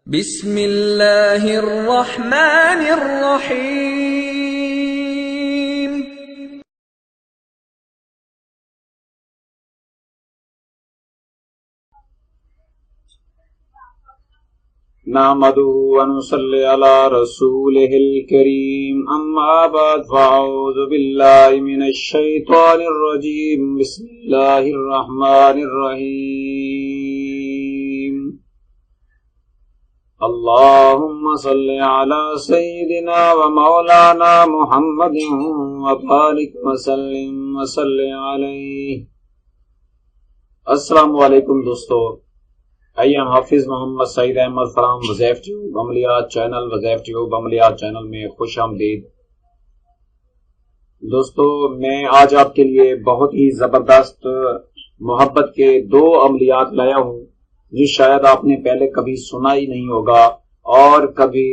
بسم اللہ الرحمن الرحیم۔ نحمده ونصلي على رسوله الكريم، أما بعد فأعوذ بالله من الشيطان الرجيم، بسم الله الرحمن الرحيم۔ اللهم صل على سيدنا ومولانا محمد وبارك وسلم عليه۔ السلام علیکم دوستو، آئیے ہم حافظ محمد سعید احمد فرام وظائف ٹیوب عملیات چینل، وظائف ٹیوب عملیات چینل میں خوش آمدید۔ دوستو، میں آج آپ کے لیے بہت ہی زبردست محبت کے دو عملیات لایا ہوں جو شاید آپ نے پہلے کبھی سنا ہی نہیں ہوگا اور کبھی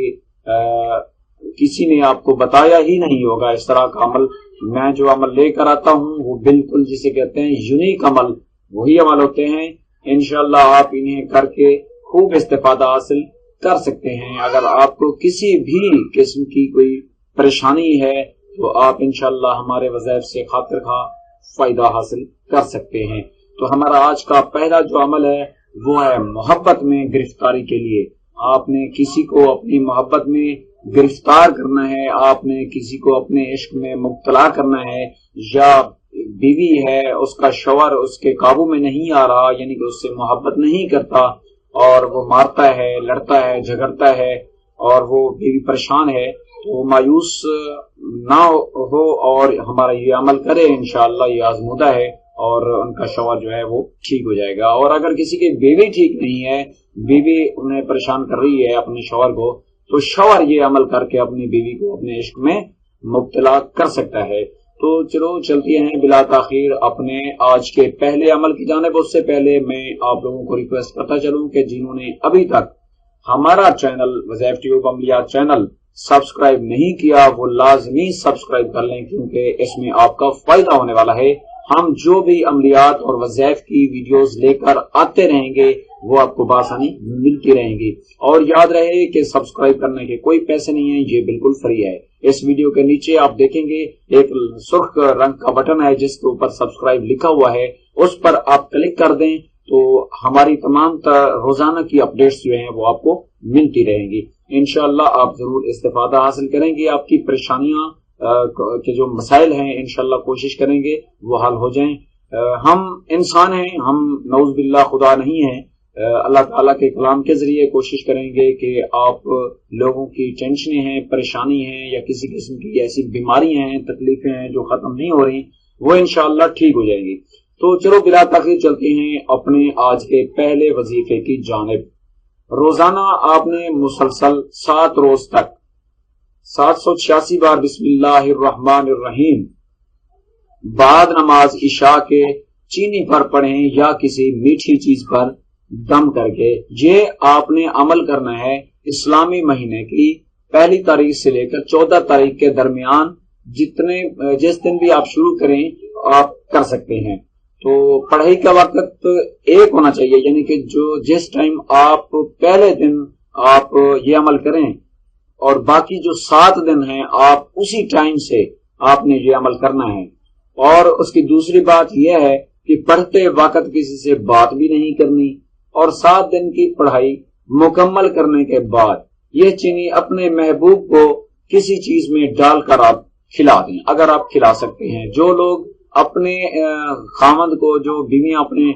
کسی نے آپ کو بتایا ہی نہیں ہوگا۔ اس طرح کا عمل میں جو عمل لے کر آتا ہوں وہ بالکل جسے کہتے ہیں یونیک عمل، وہی عمل ہوتے ہیں۔ انشاءاللہ آپ انہیں کر کے خوب استفادہ حاصل کر سکتے ہیں۔ اگر آپ کو کسی بھی قسم کی کوئی پریشانی ہے تو آپ انشاءاللہ ہمارے وظائف سے خاطر خواہ فائدہ حاصل کر سکتے ہیں۔ تو ہمارا آج کا پہلا جو عمل ہے وہ ہے محبت میں گرفتاری کے لیے۔ آپ نے کسی کو اپنی محبت میں گرفتار کرنا ہے، آپ نے کسی کو اپنے عشق میں مبتلا کرنا ہے، یا بیوی ہے اس کا شوہر اس کے قابو میں نہیں آ رہا، یعنی کہ اس سے محبت نہیں کرتا اور وہ مارتا ہے، لڑتا ہے، جھگڑتا ہے اور وہ بیوی پریشان ہے، تو مایوس نہ ہو اور ہمارا یہ عمل کرے۔ انشاءاللہ یہ آزمودہ ہے اور ان کا شوہر جو ہے وہ ٹھیک ہو جائے گا۔ اور اگر کسی کی بیوی ٹھیک نہیں ہے، بیوی انہیں پریشان کر رہی ہے اپنے شوہر کو، تو شوہر یہ عمل کر کے اپنی بیوی کو اپنے عشق میں مبتلا کر سکتا ہے۔ تو چلو چلتے ہیں بلا تاخیر اپنے آج کے پہلے عمل کی جانب۔ اس سے پہلے میں آپ لوگوں کو ریکویسٹ کرتا چلوں کہ جنہوں نے ابھی تک ہمارا چینل وظائف ٹیوب عملیات چینل سبسکرائب نہیں کیا وہ لازمی سبسکرائب کر لیں، کیونکہ اس میں آپ کا فائدہ ہونے والا ہے۔ ہم جو بھی عملیات اور وظائف کی ویڈیوز لے کر آتے رہیں گے وہ آپ کو بآسانی ملتی رہیں گی۔ اور یاد رہے کہ سبسکرائب کرنے کے کوئی پیسے نہیں ہیں، یہ بالکل فری ہے۔ اس ویڈیو کے نیچے آپ دیکھیں گے ایک سرخ رنگ کا بٹن ہے جس کے اوپر سبسکرائب لکھا ہوا ہے، اس پر آپ کلک کر دیں تو ہماری تمام روزانہ کی اپڈیٹس جو ہیں وہ آپ کو ملتی رہیں گی۔ انشاءاللہ آپ ضرور استفادہ حاصل کریں گے، آپ کی پریشانیاں کے جو مسائل ہیں انشاءاللہ کوشش کریں گے وہ حل ہو جائیں۔ ہم انسان ہیں، ہم نعوذ باللہ خدا نہیں ہیں۔ اللہ تعالیٰ کے کلام کے ذریعے کوشش کریں گے کہ آپ لوگوں کی ٹینشنیں ہیں، پریشانی ہیں یا کسی قسم کی ایسی بیماریاں ہیں، تکلیفیں ہیں جو ختم نہیں ہو رہی، وہ انشاءاللہ ٹھیک ہو جائیں گی۔ تو چلو بلا تاخیر چلتے ہیں اپنے آج کے پہلے وظیفے کی جانب۔ روزانہ آپ نے مسلسل 7 روز تک 786 بار بسم اللہ الرحمن الرحیم بعد نماز عشاء کے چینی پر پڑھیں یا کسی میٹھی چیز پر دم کر کے۔ یہ آپ نے عمل کرنا ہے اسلامی مہینے کی پہلی تاریخ سے لے کر 14 تاریخ کے درمیان، جس دن بھی آپ شروع کریں آپ کر سکتے ہیں۔ تو پڑھائی کا وقت ایک ہونا چاہیے، یعنی کہ جس ٹائم آپ پہلے دن آپ یہ عمل کریں اور باقی جو 7 دن ہیں آپ اسی ٹائم سے آپ نے یہ عمل کرنا ہے۔ اور اس کی دوسری بات یہ ہے کہ پڑھتے وقت کسی سے بات بھی نہیں کرنی، اور 7 دن کی پڑھائی مکمل کرنے کے بعد یہ چینی اپنے محبوب کو کسی چیز میں ڈال کر آپ کھلا دیں، اگر آپ کھلا سکتے ہیں۔ جو لوگ اپنے خاوند کو، جو بیویاں اپنے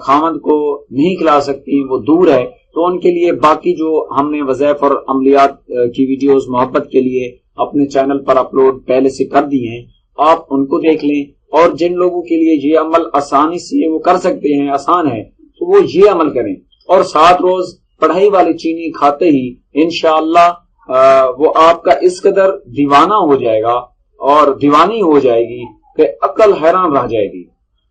خاوند کو نہیں کھلا سکتی وہ دور ہے، تو ان کے لیے باقی جو ہم نے وظائف اور عملیات کی ویڈیوز محبت کے لیے اپنے چینل پر اپلوڈ پہلے سے کر دی ہیں، آپ ان کو دیکھ لیں۔ اور جن لوگوں کے لیے یہ عمل آسانی سے وہ کر سکتے ہیں، آسان ہے، تو وہ یہ عمل کریں اور 7 روز پڑھائی والی چینی کھاتے ہی انشاءاللہ وہ آپ کا اس قدر دیوانہ ہو جائے گا اور دیوانی ہو جائے گی کہ عقل حیران رہ جائے گی۔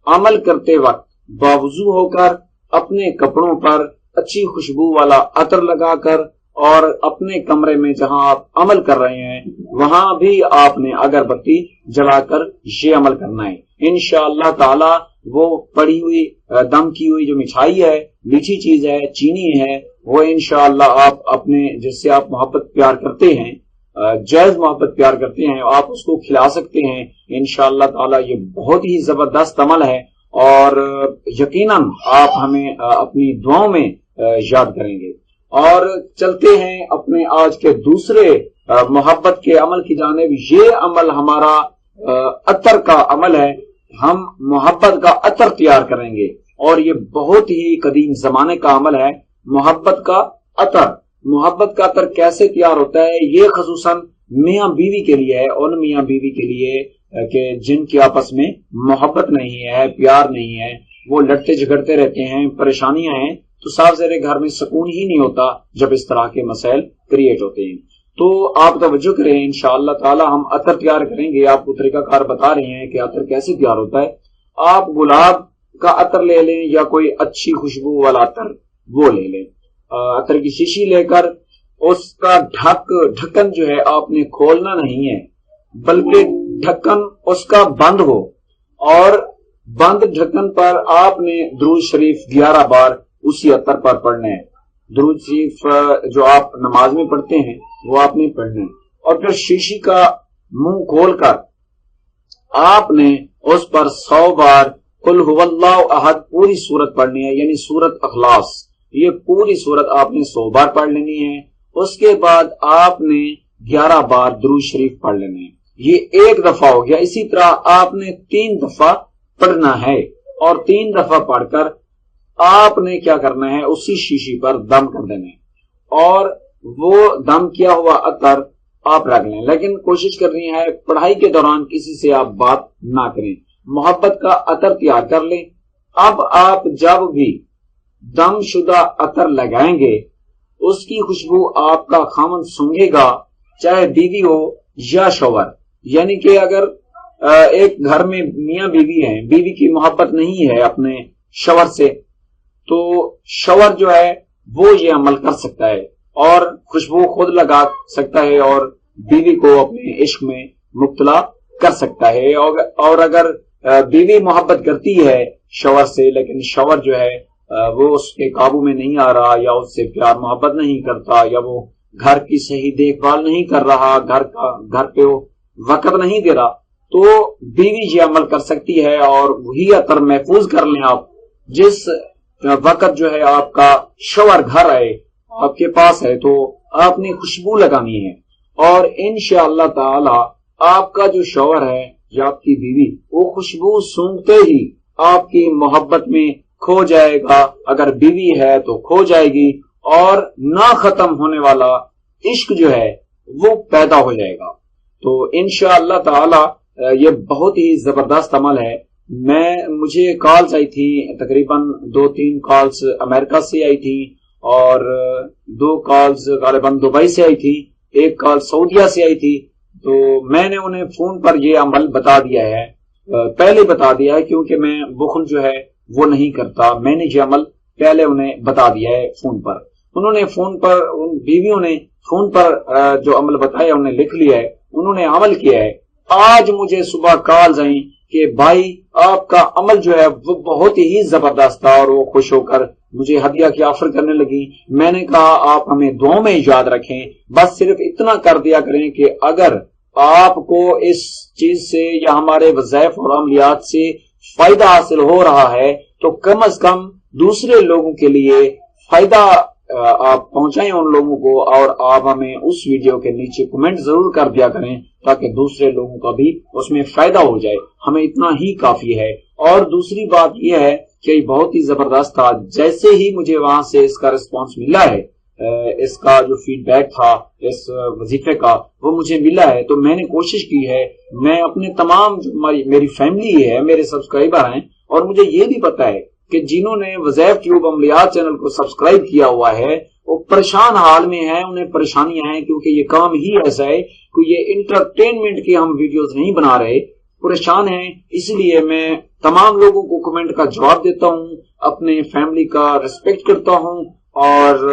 عمل کرتے وقت باوضو ہو کر اپنے کپڑوں پر اچھی خوشبو والا عطر لگا کر، اور اپنے کمرے میں جہاں آپ عمل کر رہے ہیں وہاں بھی آپ نے اگربتی جلا کر یہ عمل کرنا ہے۔ انشاءاللہ تعالی وہ پڑی ہوئی دم کی ہوئی جو مٹھائی ہے، میٹھی چیز ہے، چینی ہے، وہ انشاءاللہ آپ اپنے جس سے آپ محبت پیار کرتے ہیں، جائز محبت پیار کرتے ہیں، آپ اس کو کھلا سکتے ہیں انشاءاللہ تعالی۔ یہ بہت ہی زبردست عمل ہے اور یقیناً آپ ہمیں اپنی دعاؤں میں یاد کریں گے۔ اور چلتے ہیں اپنے آج کے دوسرے محبت کے عمل کی جانب۔ یہ عمل ہمارا عطر کا عمل ہے، ہم محبت کا عطر تیار کریں گے، اور یہ بہت ہی قدیم زمانے کا عمل ہے۔ محبت کا عطر، محبت کا عطر کیسے تیار ہوتا ہے؟ یہ خصوصاً میاں بیوی کے لیے ہے، ان میاں بیوی کے لیے کہ جن کے آپس میں محبت نہیں ہے، پیار نہیں ہے، وہ لڑتے جھگڑتے رہتے ہیں، پریشانیاں ہیں، تو صاف ظاہر گھر میں سکون ہی نہیں ہوتا جب اس طرح کے مسائل کریٹ ہوتے ہیں۔ تو آپ توجہ کریں، انشاءاللہ تعالی ہم عطر تیار کریں گے، آپ کو طریقہ کار بتا رہے ہیں کہ عطر کیسے تیار ہوتا ہے۔ آپ گلاب کا عطر لے لیں یا کوئی اچھی خوشبو والا عطر وہ لے لیں، عطر کی شیشی لے کر اس کا ڈھکن جو ہے آپ نے کھولنا نہیں ہے، بلکہ ڈھکن اس کا بند ہو، اور بند ڈھکن پر آپ نے درود شریف 11 بار اسی عطر پر پڑھنا ہے۔ درود شریف جو آپ نماز میں پڑھتے ہیں وہ آپ نے پڑھنا ہے، اور پھر شیشی کا منہ کھول کر آپ نے اس پر 100 بار قل هو اللہ احد پوری سورت پڑھنی ہے، یعنی سورت اخلاص، یہ پوری سورت آپ نے 100 بار پڑھ لینی ہے۔ اس کے بعد آپ نے 11 بار درود شریف پڑھ لینا ہے، یہ ایک دفعہ ہو گیا۔ اسی طرح آپ نے 3 دفعہ پڑھنا ہے، اور 3 دفعہ پڑھ کر آپ نے کیا کرنا ہے، اسی شیشی پر دم کر دینا ہے، اور وہ دم کیا ہوا عطر آپ رکھ لیں، لیکن کوشش کرنی ہے پڑھائی کے دوران کسی سے آپ بات نہ کریں، محبت کا عطر تیار کر لیں۔ اب آپ جب بھی دم شدہ عطر لگائیں گے، اس کی خوشبو آپ کا خاوند سونگھے گا، چاہے بیوی ہو یا شوہر، یعنی کہ اگر ایک گھر میں میاں بیوی ہیں، بیوی کی محبت نہیں ہے اپنے شوہر سے، تو شوہر جو ہے وہ یہ عمل کر سکتا ہے اور خوشبو خود لگا سکتا ہے اور بیوی کو اپنے عشق میں مبتلا کر سکتا ہے۔ اور اگر بیوی محبت کرتی ہے شوہر سے، لیکن شوہر جو ہے وہ اس کے قابو میں نہیں آ رہا، یا اس سے پیار محبت نہیں کرتا، یا وہ گھر کی صحیح دیکھ بھال نہیں کر رہا، گھر پہ وہ وقت نہیں دے رہا، تو بیوی یہ عمل کر سکتی ہے، اور وہی عطر محفوظ کر لیں آپ جس وقت جو ہے آپ کا شوہر گھر آئے، آپ کے پاس ہے، تو آپ نے خوشبو لگانی ہے، اور انشاءاللہ تعالی آپ کا جو شوہر ہے یا آپ کی بیوی، وہ خوشبو سونگتے ہی آپ کی محبت میں کھو جائے گا، اگر بیوی ہے تو کھو جائے گی، اور نہ ختم ہونے والا عشق جو ہے وہ پیدا ہو جائے گا۔ تو انشاءاللہ تعالی یہ بہت ہی زبردست عمل ہے۔ مجھے کالز آئی تھی، تقریباً 2-3 کالز امریکہ سے آئی تھی، اور 2 کالز غالباً دبئی سے آئی تھی، 1 کال سعودیہ سے آئی تھی۔ تو میں نے انہیں فون پر یہ عمل بتا دیا ہے، پہلے بتا دیا ہے، کیونکہ میں بخل جو ہے وہ نہیں کرتا، میں نے یہ عمل پہلے انہیں بتا دیا ہے فون پر۔ انہوں نے فون پر، ان بیویوں نے فون پر جو عمل بتایا انہیں لکھ لیا ہے، انہوں نے عمل کیا ہے۔ آج مجھے صبح کالز آئیں کہ بھائی آپ کا عمل جو ہے وہ بہت ہی زبردست تھا، اور وہ خوش ہو کر مجھے ہدیہ کی آفر کرنے لگی۔ میں نے کہا آپ ہمیں دعاؤں میں یاد رکھیں، بس صرف اتنا کر دیا کریں کہ اگر آپ کو اس چیز سے یا ہمارے وظائف اور عملیات سے فائدہ حاصل ہو رہا ہے تو کم از کم دوسرے لوگوں کے لیے فائدہ آپ پہنچائیں ان لوگوں کو، اور آپ ہمیں اس ویڈیو کے نیچے کمنٹ ضرور کر دیا کریں تاکہ دوسرے لوگوں کا بھی اس میں فائدہ ہو جائے، ہمیں اتنا ہی کافی ہے۔ اور دوسری بات یہ ہے کہ یہ بہت ہی زبردست تھا، جیسے ہی مجھے وہاں سے اس کا رسپانس ملا ہے، اس کا جو فیڈ بیک تھا اس وظیفے کا وہ مجھے ملا ہے، تو میں نے کوشش کی ہے، میں اپنے تمام جو میری فیملی ہے، میرے سبسکرائبر ہیں، اور مجھے یہ بھی پتا ہے کہ جنہوں نے وظائف ٹیوب عملیات چینل کو سبسکرائب کیا ہوا ہے وہ پریشان حال میں ہیں، انہیں پریشانیاں ہیں، کیونکہ یہ کام ہی ایسا ہے کہ یہ انٹرٹینمنٹ کی ہم ویڈیوز نہیں بنا رہے، پریشان ہیں۔ اس لیے میں تمام لوگوں کو کمنٹ کا جواب دیتا ہوں، اپنے فیملی کا ریسپیکٹ کرتا ہوں، اور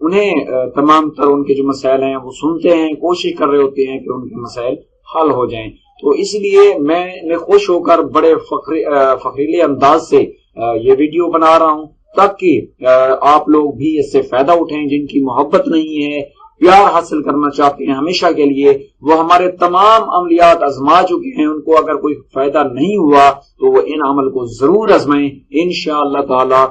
انہیں تمام تر ان کے جو مسائل ہیں وہ سنتے ہیں، کوشش کر رہے ہوتے ہیں کہ ان کے مسائل حل ہو جائیں۔ تو اس لیے میں نے خوش ہو کر بڑے فخریلے انداز سے یہ ویڈیو بنا رہا ہوں تاکہ آپ لوگ بھی اس سے فائدہ اٹھیں. جن کی محبت نہیں ہے، پیار حاصل کرنا چاہتے ہیں ہمیشہ کے لیے، وہ ہمارے تمام عملیات آزما چکے ہیں، ان کو اگر کوئی فائدہ نہیں ہوا تو وہ ان عمل کو ضرور آزمائیں. انشاءاللہ تعالی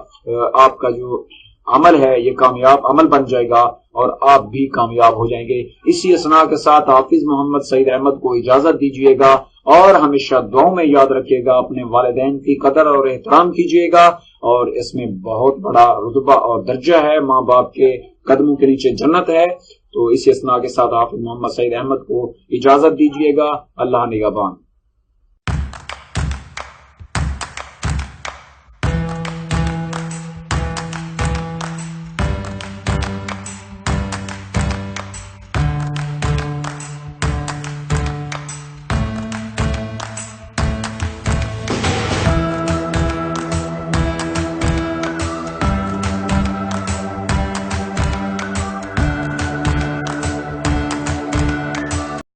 آپ کا جو عمل ہے یہ کامیاب عمل بن جائے گا اور آپ بھی کامیاب ہو جائیں گے. اسی اسنا کے ساتھ حافظ محمد سعید احمد کو اجازت دیجیے گا اور ہمیشہ دعاؤں میں یاد رکھیے گا. اپنے والدین کی قدر اور احترام کیجیے گا، اور اس میں بہت بڑا رتبہ اور درجہ ہے، ماں باپ کے قدموں کے نیچے جنت ہے. تو اسی اسنا کے ساتھ حافظ محمد سعید احمد کو اجازت دیجیے گا. اللہ نگہبان.